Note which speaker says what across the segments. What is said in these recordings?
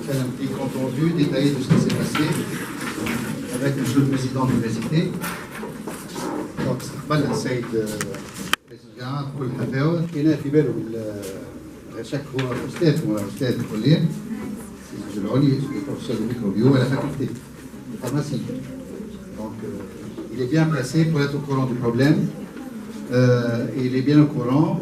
Speaker 1: faire un petit compte rendu détaillé de ce qui s'est passé avec monsieur le président de l'université. Donc استقبلنا السيد رئيس الجامعة بكل حفاوة، كان في باله لا شك هو أستاذ الكلية السيد العلي بروفيسور de microbio à la faculté de pharmacie. Donc il est bien placé pour être au courant du problème. Il est bien au courant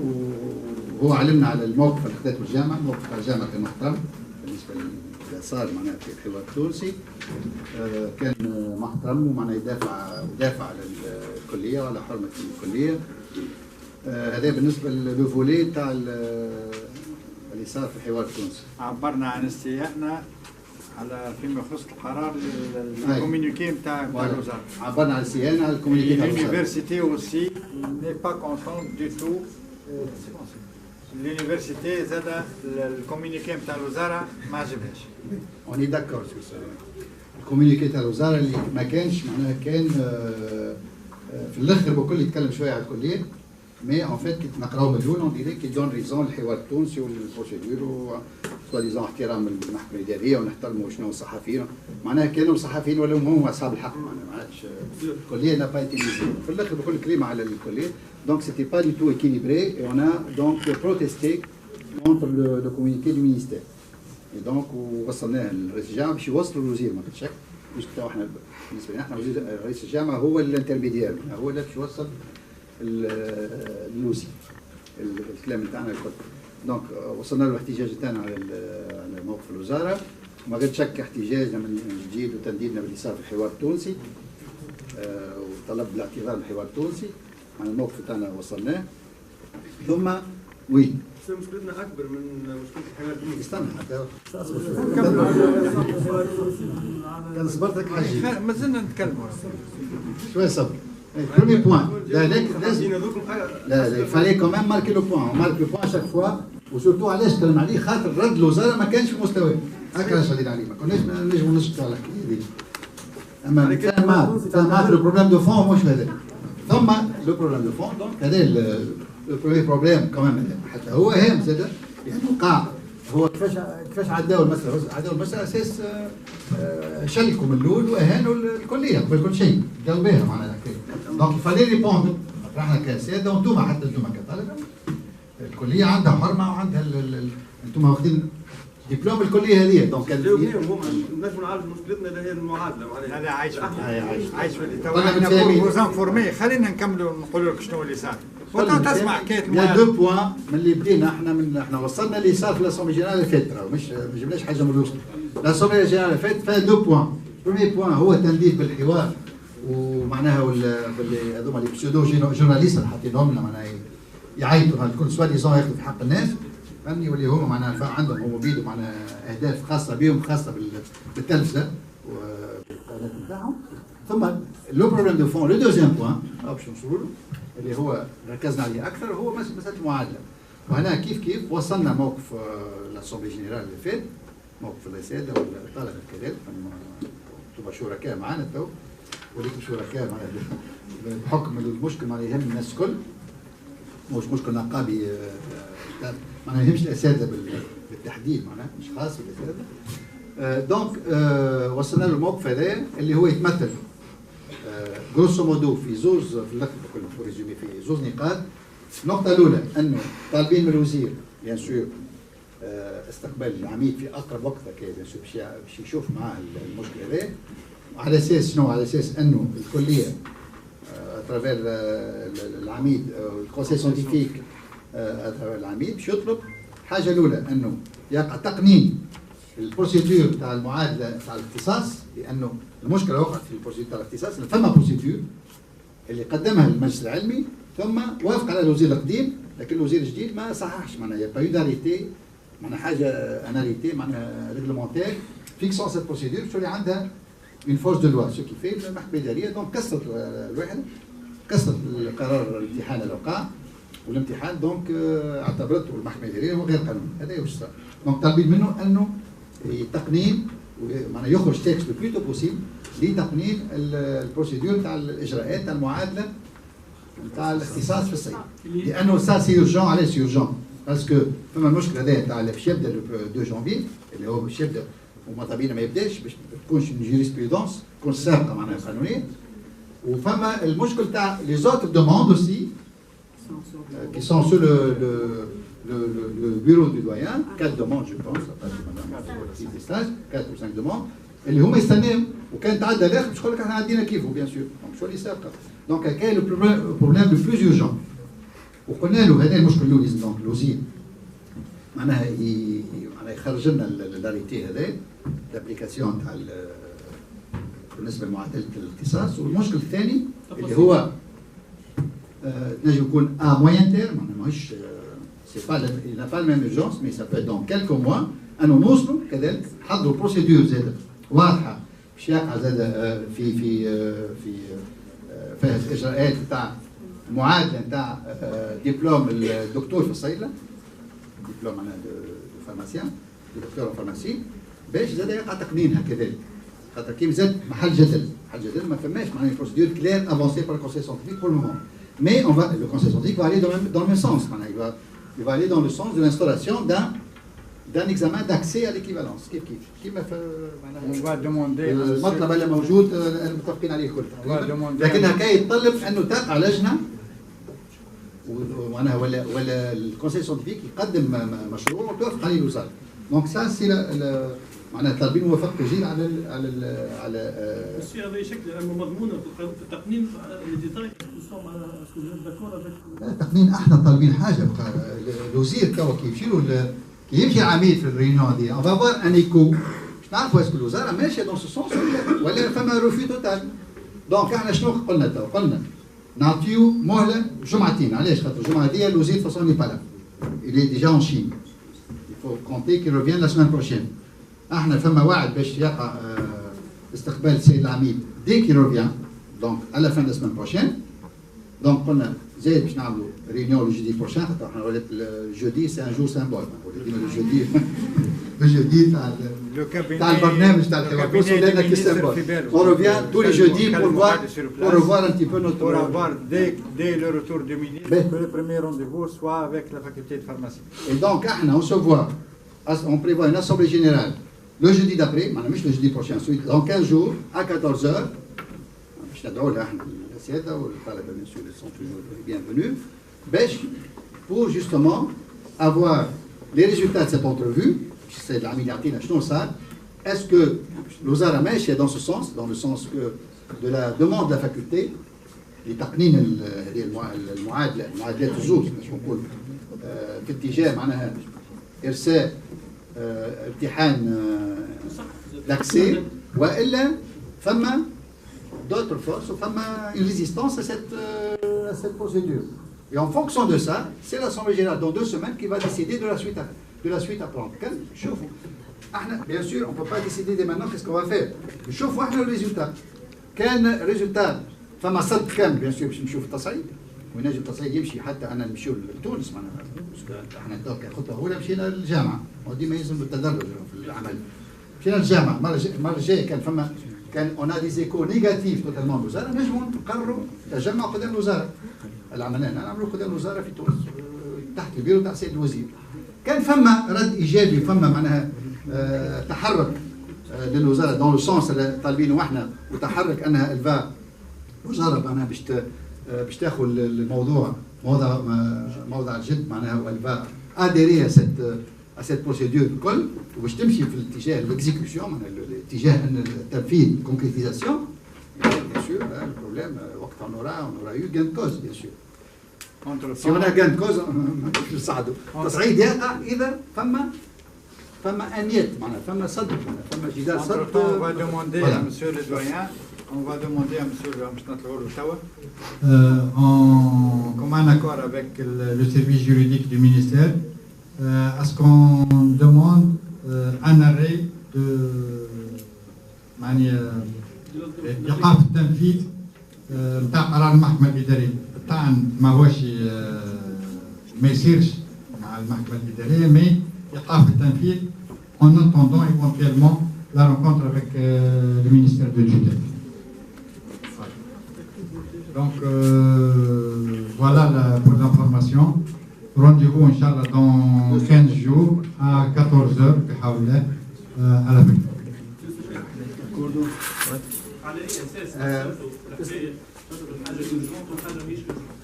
Speaker 1: وهو علمنا على الموقف اللي خذته الجامعة. موقف الجامعة كان محترم بالنسبة اللي صار معناها في الحوار التونسي. كان محترم ومعناه يدافع على الكلية وعلى حرمة الكلية. هذا بالنسبة للفولي تاع اللي صار في الحوار التونسي.
Speaker 2: عبرنا عن استيائنا على فيما يخص القرار الكوميونيكي نتاع الوزاره.
Speaker 1: عبرنا عن استيائنا على الكوميونيكي تاع الوزاره.
Speaker 2: L'université aussi n'est pas contente du tout. L'université زاد الكوميونيكي نتاع الوزاره ما عجبهاش.
Speaker 1: On est d'accord sur ça. الكوميونيكي تاع الوزاره اللي ما كانش معناها كان في الاخر بكل يتكلم شويه على الكليه. مي ان فيت كي نقراو مليون اون ديري كي دون ريزون للحوار التونسي والبروسيدور سوا ديزون احترام المحكمه الاداريه ونحترموا شنو الصحفيين. معناها كانوا صحفيين ولا هم اصحاب الحق. معناها ما عادش الكليه نا با ايتيليزي في الاخر بكل كلمه على الكليه. دونك سيتي با دي تو équilibré et on a donc protesté contre le communiqué du ministère. Et donc وصلناه لرئيس الجامعه باش يوصلوا للوزير ما فيش شك. مش بتاعو احنا بالنسبه لنا احنا رئيس الجامعه هو الانترميديير، هو اللي باش يوصل الوزير الكلام نتاعنا الكل. دونك وصلنا له الاحتجاج تاعنا على موقف الوزاره. وما غير شك احتجاجنا من جديد وتنديدنا باللي صار في الحوار التونسي وطلب الاعتذار من الحوار التونسي على الموقف تاعنا وصلناه. ثم وي
Speaker 3: مشكلتنا اكبر من مشكله الحوار التونسي.
Speaker 1: استنى حتى كان صبرتك حاجه
Speaker 2: ما زلنا نتكلموا
Speaker 1: شويه صبر. Premier point. لا fallait quand même marquer le point. On marque le point à chaque fois. وسورتو علاش تكلم عليه خاطر رد الوزاره ما كانش في مستواه. هكا علاش غاديين عليه ما كناش نجموا نسكتوا على الحكايه هذيك. اما فما لو بروبليم دو فون مش هذا. ثم لو بروبليم دو فون دونك هذا لو بروميير بروبليم كمان حتى هو هام زاد يعني وقع. هو كيفاش عداو المسألة أساس شلكوا من الأول وأهانوا الكلية قبل كل شيء، داو بها معناها هكا. دونك فالي ريبوندو احنا كسادة وانتوما حتى انتوما كطلبة. الكلية عندها حرمة وعندها انتوما واخدين دبلوم الكلية هذه. دونك
Speaker 3: نجموا نعالج مشكلتنا اللي هي المعادلة معناها.
Speaker 2: هذا عايش في تو احنا بوزانفورمي. خلينا نكملوا نقولوا لك شنو اللي صار. تسمع حكايه
Speaker 1: يا دو بوان من اللي بدينا احنا وصلنا اللي صار في لاسومبلي جينيرال فات مش ما جبناش حاجه من الوسط. لاسومبلي جينيرال فات فيها دو بوان. برومي بوان هو التنديد بالحوار ومعناها باللي هذوما اللي بسودو جورناليست اللي حاطينهم لنا معناها يعيطوا كل سوا ديزون ياخذوا في حق الناس فهمني. واللي هما معناها عندهم هما بيدوا معناها اهداف خاصه بهم خاصه بالتلفزه والقناه نتاعهم. ثم لو بروبليم دو فون لو دوزيام بوان باش نوصلوا له اللي هو ركزنا عليه اكثر هو مساله المعادله. وهنا كيف وصلنا موقف لاسومبلي جينيرال اللي فات موقف الساده والطلبه كذلك. انتم شركاء معنا تو وليتوا شركاء معنا بحكم المشكل ما يهم الناس الكل. مش مشكل نقابي ما يهمش الاساتذه بالتحديد معناها مش خاص بالاساتذه. دونك وصلنا للموقف هذا اللي هو يتمثل جروسو مودو في زوز في اللقب كل ريزومي في زوز نقاط. النقطة الأولى أنه طالبين من الوزير بيان سور استقبال العميد في أقرب وقت بيان سور باش يشوف معاه المشكلة هذا. على أساس شنو؟ على أساس أنه الكلية اترافير العميد الكونسي سيانتيفيك اترافير العميد باش يطلب الحاجة الأولى أنه يقع تقنين البروسيدور تاع المعادلة تاع الاختصاص. لأنه المشكلة وقعت في البروسيدور تاع الاختصاص فما بروسيدور اللي قدمها المجلس العلمي ثم وافق على الوزير القديم لكن الوزير الجديد ما صححش معناها يا با داريتي معناها حاجه اناليتي معناها ريغلومونتير فيكسون سيت بروسيدور اللي عندها اون فورس دو لوا سو كي في المحكمه الاداريه. دونك كسرت الوحده كسرت القرار الامتحان اللي وقع والامتحان دونك اعتبرته المحكمه الاداريه هو غير قانوني. هذا واش صار. دونك طالبين منه انه تقنين معناها يخرج تكست لو بلوتو بوسيبل لتقنين البروسيدور تاع الاجراءات تاع المعادله تاع الاختصاص في الصيف. لانه سا سي اورجون. علاش سي اورجون؟ باسكو فما المشكل هذا تاع باش يبدا لو 2 جانفي اللي هو باش يبدا وماذا بينا ما يبداش باش ما تكونش جوريسبرودونس تكون سابقه معناها قانونيه. وفما المشكل تاع لي زوتر دوموند اوسي qui sont sur le bureau du doyen, 4 demandes je pense, 4 ou 5 demandes, اللي هما يستناو وكان تعدى الاخر باش يقول لك احنا عدينا كيفه بيان سور، دونك شو اللي سابقه. دونك كاين لو بروبليم لو بلوز اورجون. وقلنا له هذا المشكل الاول دونك الوزير معناها يخرج لنا الاريتي هذا الابليكاسيون تاع بالنسبه لمعادله الاختصاص. والمشكل الثاني اللي هو نجم يكون ا موين تيرم ماهيش سي با لا با ميم اورجونس مي سا بو دون كالكو موا انه نوصلوا كذلك حضروا بروسيدور زاد واضحه باش يقع زاد في الاجراءات تاع معادله تاع دبلوم الدكتور في الصيدله، دبلوم معناها فارماسيان دكتور فارماسي، باش زاد يقع تقنينها كذلك. خاطر كيما زاد محل جدل ما فماش معناها بروسيدور كلير افونسي بار الكونسيل سيانتيفيك بور المومون. Mais le conseil scientifique va aller dans le même sens. Il va aller dans le sens de l'instauration d'un examen d'accès à l'équivalence.
Speaker 2: On va demander.
Speaker 1: المطلب اللي موجود المتفقين عليه الكل. لكن هكا يتطلب انه تقع لجنه ومعناها ولا الكونسيل سيانتيفيك يقدم مشروع وتوافق عليه الوزاره. دونك سا سي معناها طالبين موافقه تجيل على
Speaker 3: بس هذا يشكل انه مضمونه في التقنين لي
Speaker 1: التقنين احنا طالبين حاجه الوزير توا كي يمشي العميد في الريونيون هذه اون فافوار ان ايكو باش نعرفوا اسكو الوزاره ماشيه دون سو سونس ولا فما روفي توتال. دونك احنا شنو قلنا توا؟ قلنا نعطيو مهله جمعتين. علاش؟ خاطر الجمعه هذه الوزير فاصون ني با لا il est déjà en Chine. Il faut compter qu'il revienne la semaine prochaine. احنا فما وعد باش يقع استقبال السيد العميد دي كي روفيان دونك على فان لا سيمين بروشين. دونك قلنا زايد باش نعملوا ريونيون لو جودي بروشين خاطر احنا ولات الجودي سي ان جور سامبول ديما الجودي تاع البرنامج تاع التوكل ولات كي سامبول. اون روفيان تو لي جودي pour revoir un petit peu notre
Speaker 2: pour avoir dès le retour du ministre que le premier rendez-vous soit avec la faculté de pharmacie.
Speaker 1: Et donc احنا on se voit on prévoit une assemblée générale le jeudi d'après, le jeudi prochain, ensuite, dans 15 jours, à 14h, je t'adore là, bien sûr, ils sont toujours bienvenus, pour justement avoir les résultats de cette entrevue, c'est de la milliardine, est-ce que l'Ozara Mesh est dans ce sens, dans le sens que de la demande de la faculté, les تقنين المعادلات الزوج باش نقول في اتجاه معناها ارساء امتحان d'accès والا فما d'autres forces فما une résistance à cette procédure. Et en fonction de ça, c'est l'Assemblée générale dans 2 semaines qui va décider de la suite à prendre. Bien sûr, on ne peut pas décider dès maintenant qu'est-ce qu'on va faire. نشوفوا احنا الريزولتا. كان ريزولتا فما صد كان بيان سور باش نشوف التصعيد ونجم التصعيد يمشي حتى انا نمشيو لتونس معناها احنا خطوه اولى مشينا للجامعه وديما يلزم بالتدرج في العمل. مشينا للجامعه المره الجايه كان اون دي زيكو نيجاتيف توتالمون الوزاره نجموا نقرروا تجمع قدام الوزاره. اللي عملناه نعملوا قدام الوزاره في تونس تحت البيرو تاع السيد الوزير. كان فما رد ايجابي فما معناها تحرك للوزاره دون لو سونس اللي طالبينه احنا وتحرك انها الفا وزاره معناها باش تاخذ الموضوع موضع الجد معناها والفا اديري à cette procédure الكل وباش تمشي في الاتجاه الاكزيكيوشن معناها الاتجاه التنفيذ concrétisation. Bien sûr, le problème, on aura eu gain de cause, bien sûr. Si on a gain de cause, نساعدوا. تصعيد يقع إذا فما أنيت معناها فما صدق معناها فما جدال صدق.
Speaker 2: On va demander à monsieur le doyen, on va demander à monsieur le commun accord avec le service juridique du ministère, à ce qu'on demande un arrêt de إيقاف التنفيذ نتاع قرار المحكمة الإدارية. طبعا ما يصيرش مع المحكمة الإدارية مي إيقاف التنفيذ en attendant éventuellement la rencontre avec le ministère de tutelle. Donc voilà pour l'information. Rendez-vous Inch'Allah dans 15 jours à 14h à la fin.
Speaker 1: كوردو
Speaker 4: على اي اساس؟ الحاجه urgente والحاجه مش urgente.